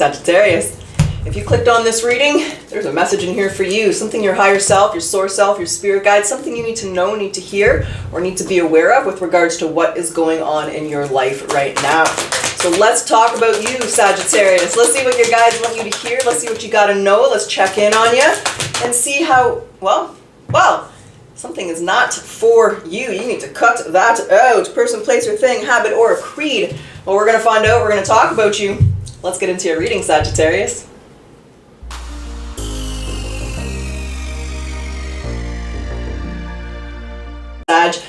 Sagittarius, if you clicked on this reading, there's a message in here for you. Something your higher self, your source self, your spirit guide, something you need to know, need to hear, or need to be aware of with regards to what is going on in your life right now. So let's talk about you, Sagittarius. Let's see what your guides want you to hear. Let's see what you got to know. Let's check in on you and see how, well, something is not for you. You need to cut that out. Person, place, or thing, habit, or creed. Well, we're going to find out. We're going to talk about you. Let's get into your reading, Sagittarius.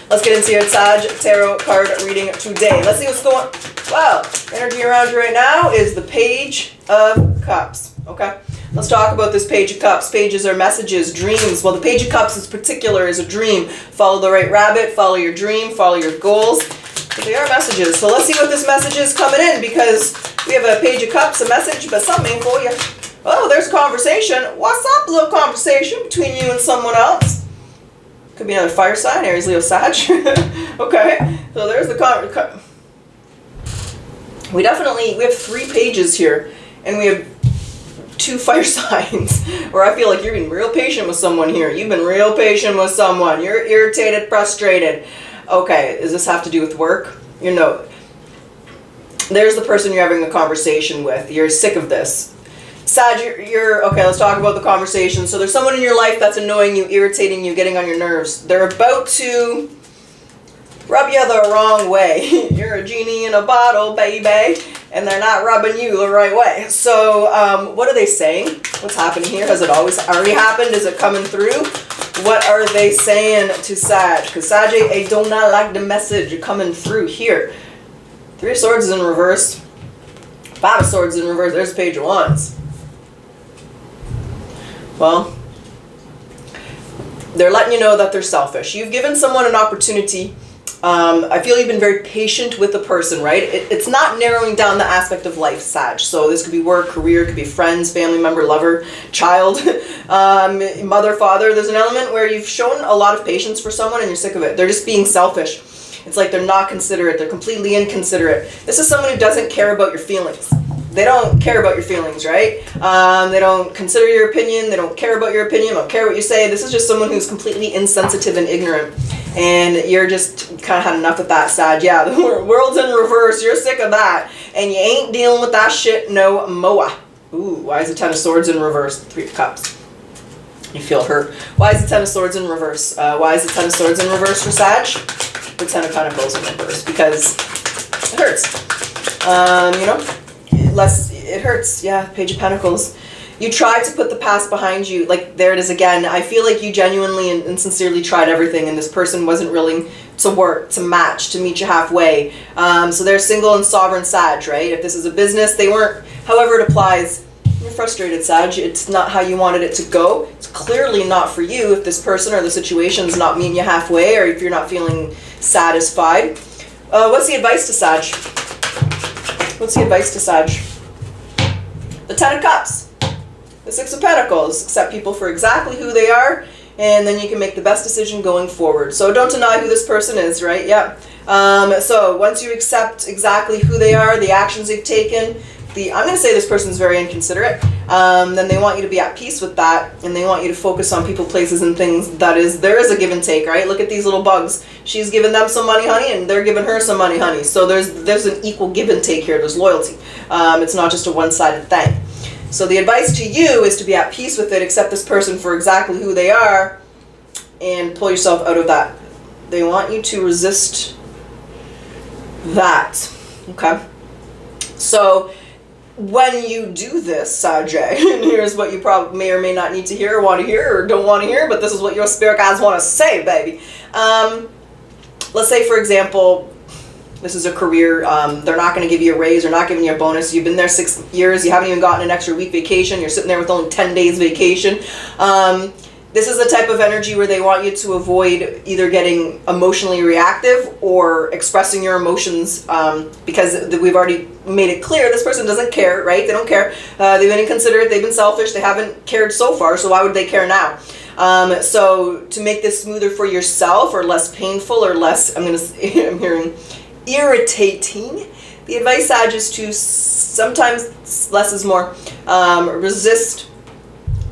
Let's get into your Sag Tarot card reading today. Let's see what's going on. Well, energy around you right now is the Page of Cups. Okay, let's talk about this Page of Cups. Pages are messages, dreams. Well, the Page of Cups is particular, is a dream. Follow the right rabbit, follow your dream, follow your goals. But they are messages. So let's see what this message is coming in, because we have a Page of Cups, a message, but something for you. Oh, there's a conversation. What's up, little conversation between you and someone else? Could be another fire sign, Aries, Leo, Sag. Okay, so there's the we have 3 pages here, and we have 2 fire signs, where I feel like you're being real patient with someone here. You've been real patient with someone. You're irritated, frustrated. Okay, does this have to do with work? You know, there's the person you're having a conversation with. You're sick of this. Sag, okay, let's talk about the conversation. So there's someone in your life that's annoying you, irritating you, getting on your nerves. They're about to rub you the wrong way. You're a genie in a bottle, baby, and they're not rubbing you the right way. So what are they saying? What's happening here? Has it already happened? Is it coming through? What are they saying to Sag? Because Sag, I do not like the message coming through here. 3 of Swords is in reverse. 5 of Swords in reverse. There's a Page of Wands. Well, they're letting you know that they're selfish. You've given someone an opportunity. I feel you've been very patient with the person, right? It's not narrowing down the aspect of life, Sag. So this could be work, career, it could be friends, family member, lover, child, mother, father. There's an element where you've shown a lot of patience for someone and you're sick of it. They're just being selfish. It's like they're not considerate. They're completely inconsiderate. This is someone who doesn't care about your feelings. They don't care about your feelings, right? They don't consider your opinion. They don't care about your opinion. They don't care what you say. This is just someone who's completely insensitive and ignorant. And you're just kind of had enough of that, Sag. Yeah, the world's in reverse. You're sick of that. And you ain't dealing with that shit no moa. Ooh, why is the 10 of Swords in reverse? 3 of Cups. You feel hurt. Why is the 10 of Swords in reverse? Why is the 10 of Swords in reverse for Sag? The 10 of Pentacles in reverse. Because it hurts. You know? It hurts. Yeah, Page of Pentacles. You tried to put the past behind you. Like, there it is again. I feel like you genuinely and sincerely tried everything, and this person wasn't willing to work, to match, to meet you halfway. So they're single and sovereign Sag, right? If this is a business, they weren't. However it applies, you're frustrated, Sag. It's not how you wanted it to go. It's clearly not for you if this person or the situation is not meeting you halfway, or if you're not feeling satisfied. What's the advice to Sag? What's the advice to Sag? The 10 of Cups. The 6 of Pentacles. Accept people for exactly who they are, and then you can make the best decision going forward. So don't deny who this person is, right? Yeah. So once you accept exactly who they are, the actions they've taken, I'm going to say this person's very inconsiderate, then they want you to be at peace with that, and they want you to focus on people, places, and things. There is a give and take, right? Look at these little bugs. She's giving them some money, honey, and they're giving her some money, honey. So there's an equal give and take here. There's loyalty. It's not just a one-sided thing. So the advice to you is to be at peace with it, accept this person for exactly who they are, and pull yourself out of that. They want you to resist that. Okay? So when you do this, Sag, and here's what you probably may or may not need to hear, or want to hear, or don't want to hear, but this is what your spirit guides want to say, baby. Let's say, for example, this is a career. They're not going to give you a raise. They're not giving you a bonus. You've been there 6 years. You haven't even gotten an extra week vacation. You're sitting there with only 10 days vacation. This is the type of energy where they want you to avoid either getting emotionally reactive or expressing your emotions, because we've already made it clear this person doesn't care, right? They don't care. They've been inconsiderate. They've been selfish. They haven't cared so far, so why would they care now? So to make this smoother for yourself, or less painful, or less, I'm hearing irritating, The advice, Sag, is to sometimes less is more. Resist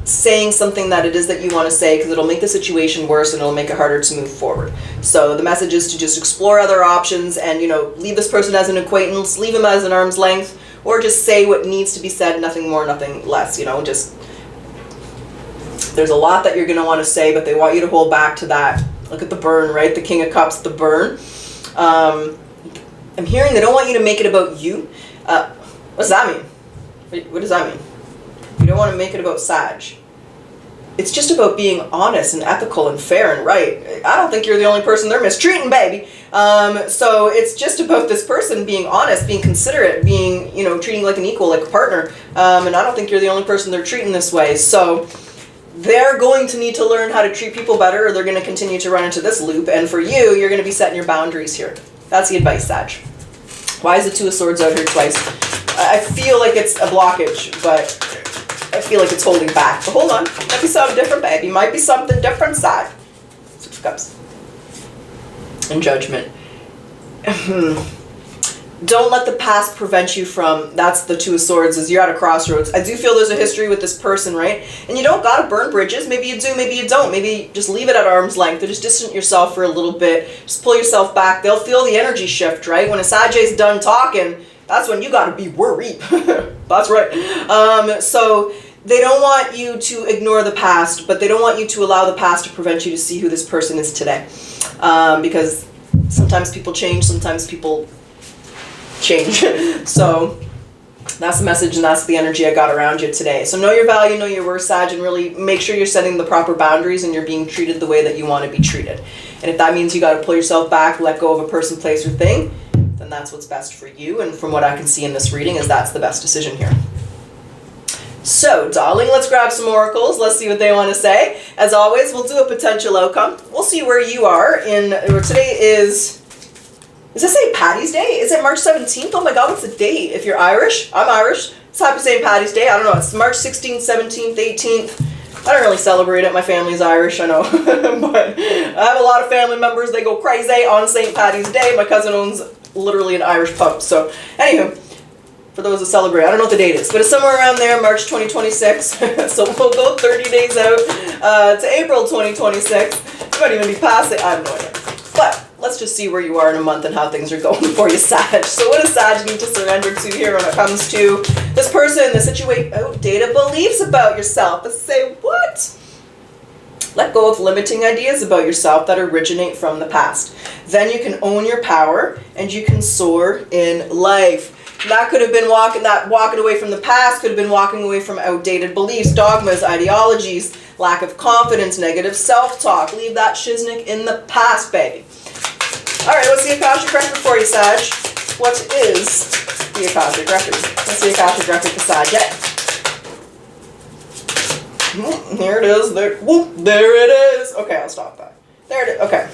saying something that it is that you want to say, because it'll make the situation worse and it'll make it harder to move forward. So the message is to just explore other options and, you know, leave this person as an acquaintance, leave him as an arm's length, or just say what needs to be said, nothing more, nothing less, you know, just, there's a lot that you're going to want to say, but they want you to hold back to that. Look at the burn, right? The King of Cups, the burn. I'm hearing they don't want you to make it about you. What does that mean? What does that mean? You don't want to make it about Sag. It's just about being honest and ethical and fair and right. I don't think you're the only person they're mistreating, baby. So it's just about this person being honest, being considerate, being, you know, treating you like an equal, like a partner. And I don't think you're the only person they're treating this way. So they're going to need to learn how to treat people better, or they're going to continue to run into this loop. And for you, you're going to be setting your boundaries here. That's the advice, Sag. Why is the Two of Swords out here twice? I feel like it's a blockage, but I feel like it's holding back. But hold on. Might be something different, baby. Might be something different, Sag. Six of Cups. And Judgment. Don't let the past prevent you from, that's the Two of Swords, is you're at a crossroads. I do feel there's a history with this person, right? And you don't gotta burn bridges. Maybe you do, maybe you don't. Maybe just leave it at arm's length or just distance yourself for a little bit. Just pull yourself back. They'll feel the energy shift, right? When a Sagittarius done talking, that's when you gotta be worried. That's right. So they don't want you to ignore the past, but they don't want you to allow the past to prevent you to see who this person is today. Because sometimes people change, sometimes people change. So that's the message and that's the energy I got around you today. So know your value, know your worth, Sag, and really make sure you're setting the proper boundaries and you're being treated the way that you want to be treated. And if that means you got to pull yourself back, let go of a person, place, or thing, then that's what's best for you. And from what I can see in this reading is that's the best decision here. So, darling, let's grab some oracles. Let's see what they want to say. As always, we'll do a potential outcome. We'll see where you are in, today is this St. Patty's Day? Is it March 17th? Oh my God, what's the date? If you're Irish, I'm Irish. It's happy St. Patty's Day. I don't know. It's March 16th, 17th, 18th. I don't really celebrate it. My family's Irish, I know. But I have a lot of family members. They go crazy on St. Patty's Day. My cousin owns literally an Irish pub. So, anywho, for those that celebrate, I don't know what the date is, but it's somewhere around there, March 2026. So we'll go 30 days out to April 2026. It might even be past it. I have no idea. But let's just see where you are in a month and how things are going for you, Sag. So what does Sag need to surrender to here when it comes to this person, the situation, outdated beliefs about yourself? Let's say, what? Let go of limiting ideas about yourself that originate from the past. Then you can own your power and you can soar in life. That could have been walking away from the past, could have been walking away from outdated beliefs, dogmas, ideologies, lack of confidence, negative self-talk. Leave that shiznick in the past, baby. All right, what's the Akashic record for you, Sag? What is the Akashic record? What's the Akashic record for Sag? Yeah. Here it is. There it is. Okay, I'll stop that. There it is. Okay.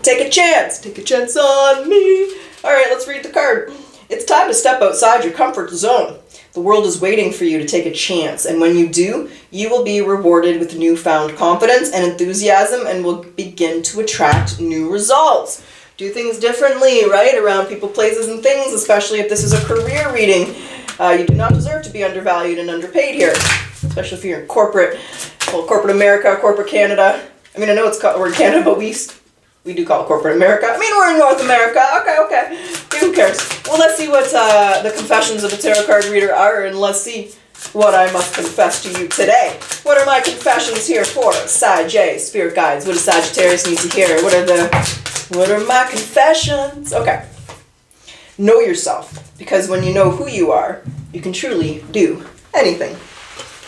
Take a chance. Take a chance on me. All right, let's read the card. It's time to step outside your comfort zone. The world is waiting for you to take a chance, and when you do, you will be rewarded with newfound confidence and enthusiasm and will begin to attract new results. Do things differently, right, around people, places, and things, especially if this is a career reading. You do not deserve to be undervalued and underpaid here, especially if you're in corporate America, corporate Canada. I mean, I know we're in Canada, but we do call it corporate America. I mean, we're in North America. Okay. Who cares? Well, let's see what the confessions of a tarot card reader are, and let's see what I must confess to you today. What are my confessions here for? Sag, spirit guides. What does Sagittarius need to hear? What are my confessions? Okay. Know yourself, because when you know who you are, you can truly do anything.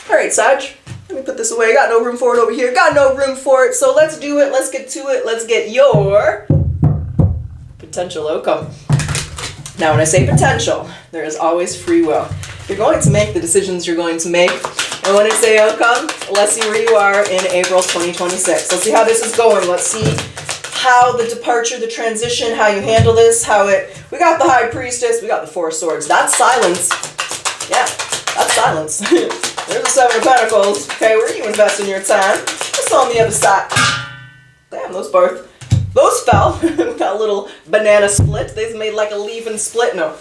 All right, Sag. Let me put this away. Got no room for it over here. Got no room for it. So let's do it. Let's get to it. Let's get your potential outcome. Now, when I say potential, there is always free will. You're going to make the decisions you're going to make. And when I say outcome, let's see where you are in April 2026. Let's see how this is going. Let's see how the departure, the transition, how you handle this, we got the High Priestess, we got the Four of Swords. That's silence. Yeah, that's silence. There's the Seven of Pentacles. Okay, where are you investing your time? What's on the other side? Damn, those both Those fell. That little banana split. They made like a leaf and split. No.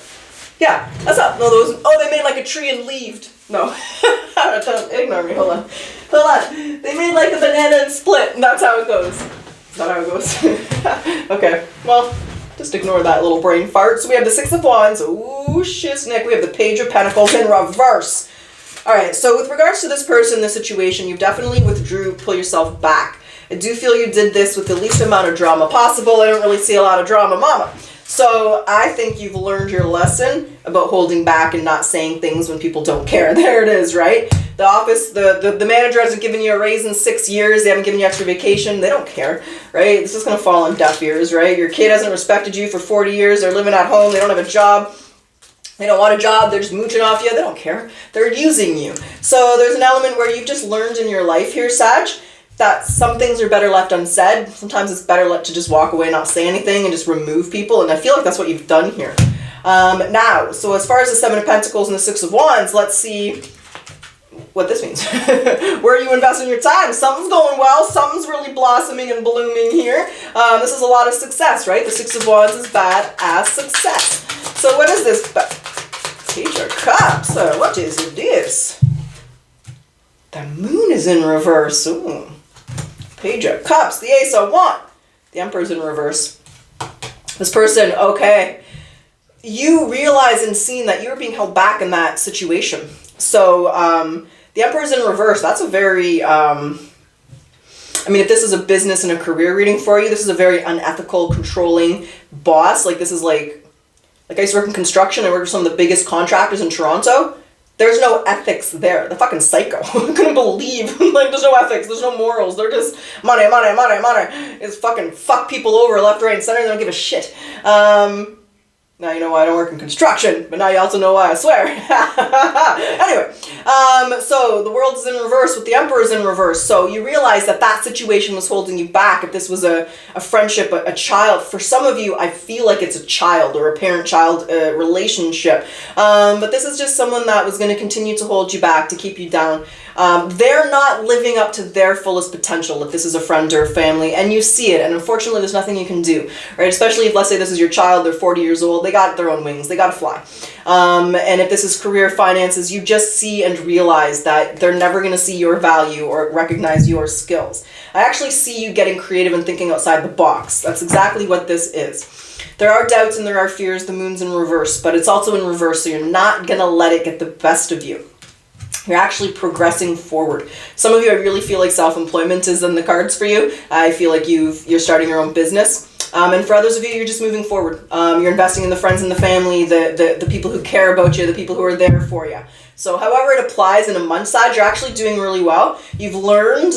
Yeah, that's not, no, those, oh, they made like a tree and leaved. No. Don't ignore me, hold on. Hold on. They made like a banana and split, and that's how it goes. Is that how it goes? Okay, well, just ignore that little brain fart. So we have the Six of Wands. Ooh, shiznick. We have the Page of Pentacles in reverse. All right, so with regards to this person, this situation, you definitely withdrew, pull yourself back. I do feel you did this with the least amount of drama possible. I don't really see a lot of drama, mama. So I think you've learned your lesson about holding back and not saying things when people don't care. There it is, right? The office, the manager hasn't given you a raise in 6 years. They haven't given you extra vacation. They don't care, right? This is going to fall on deaf ears, right? Your kid hasn't respected you for 40 years. They're living at home. They don't have a job. They don't want a job. They're just mooching off you. They don't care. They're using you. So there's an element where you've just learned in your life here, Sag, that some things are better left unsaid. Sometimes it's better to just walk away, not say anything, and just remove people. And I feel like that's what you've done here. Now, so as far as the Seven of Pentacles and the Six of Wands, let's see what this means. Where are you investing your time? Something's going well. Something's really blossoming and blooming here. This is a lot of success, right? The Six of Wands is bad as success. So what is this? Page of Cups. What is this? The Moon is in reverse. Ooh. Page of Cups. The Ace of Wands. The Emperor's in reverse. This person, okay. You realize and seen that you're being held back in that situation. So the Emperor's in reverse. That's a very, I mean, if this is a business and a career reading for you, this is a very unethical, controlling boss. Like this is like I used to work in construction. I worked with some of the biggest contractors in Toronto. There's no ethics there. They're fucking psycho. I couldn't believe. Like, there's no ethics. There's no morals. They're just money, money, money, money. It's fucking fuck people over left, right, and center. They don't give a shit. Now you know why I don't work in construction, but now you also know why I swear. Anyway, so the world is in reverse with the Emperor is in reverse. So you realize that that situation was holding you back. If this was a friendship, a child, for some of you, I feel like it's a child or a parent-child relationship. But this is just someone that was going to continue to hold you back, to keep you down. They're not living up to their fullest potential if this is a friend or a family, and you see it, and unfortunately there's nothing you can do, right? Especially if, let's say this is your child, they're 40 years old, they got their own wings, they gotta fly. And if this is career finances, you just see and realize that they're never gonna see your value or recognize your skills. I actually see you getting creative and thinking outside the box. That's exactly what this is. There are doubts and there are fears, the Moon's in reverse, but it's also in reverse, so you're not gonna let it get the best of you. You're actually progressing forward. Some of you, I really feel like self-employment is in the cards for you. I feel like you're starting your own business. And for others of you, you're just moving forward. You're investing in the friends and the family, the people who care about you, the people who are there for you. So however it applies in a month side, you're actually doing really well. You've learned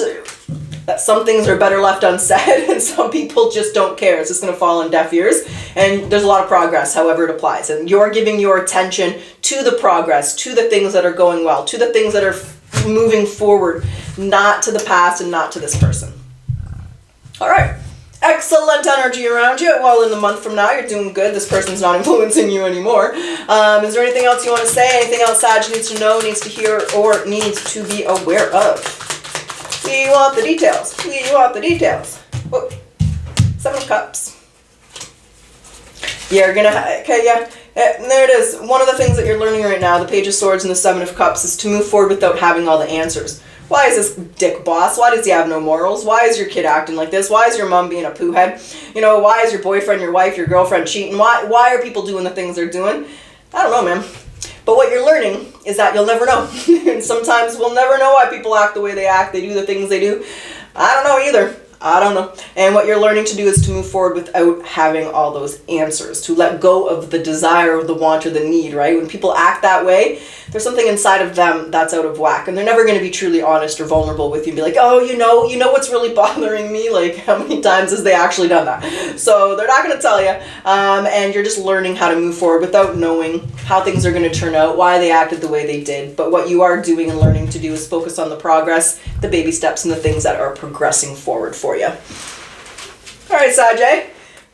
that some things are better left unsaid and some people just don't care. It's just going to fall on deaf ears. And there's a lot of progress, however it applies. And you're giving your attention to the progress, to the things that are going well, to the things that are moving forward, not to the past and not to this person. All right. Excellent energy around you. Well, in the month from now, you're doing good. This person's not influencing you anymore. Is there anything else you want to say? Anything else Sag needs to know, needs to hear, or needs to be aware of? We want the details. We want the details. Whoa. Seven of Cups. Yeah, you're gonna, okay, yeah. There it is. One of the things that you're learning right now, the Page of Swords and the Seven of Cups, is to move forward without having all the answers. Why is this dick boss? Why does he have no morals? Why is your kid acting like this? Why is your mom being a poo head? You know, why is your boyfriend, your wife, your girlfriend cheating? Why are people doing the things they're doing? I don't know, man. But what you're learning is that you'll never know. And sometimes we'll never know why people act the way they act. They do the things they do. I don't know either. I don't know. And what you're learning to do is to move forward without having all those answers, to let go of the desire, or the want, or the need, right? When people act that way, there's something inside of them that's out of whack, and they're never going to be truly honest or vulnerable with you and be like, oh, you know what's really bothering me? Like, how many times has they actually done that? So they're not going to tell you, and you're just learning how to move forward without knowing how things are going to turn out, why they acted the way they did. But what you are doing and learning to do is focus on the progress, the baby steps, and the things that are progressing forward for you. All right, Sag,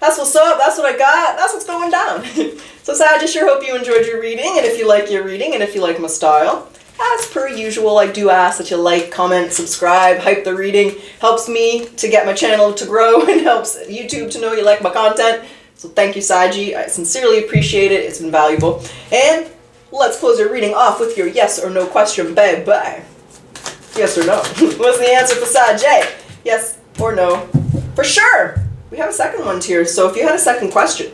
that's what's up. That's what I got. That's what's going down. So Sag, I sure hope you enjoyed your reading, and if you like your reading, and if you like my style, as per usual, I do ask that you like, comment, subscribe, hype the reading. Helps me to get my channel to grow and helps YouTube to know you like my content. So thank you, Saji. I sincerely appreciate it. It's been valuable. And let's close your reading off with your yes or no question, baby. Yes or no? What's the answer for Saji? Yes or no? For sure. We have a second one here. So if you had a second question,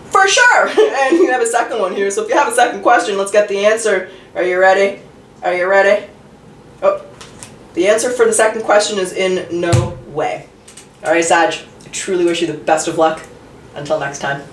for sure. And you have a second one here. So if you have a second question, let's get the answer. Are you ready? Are you ready? Oh, the answer for the second question is in no way. All right, Sag. I truly wish you the best of luck. Until next time.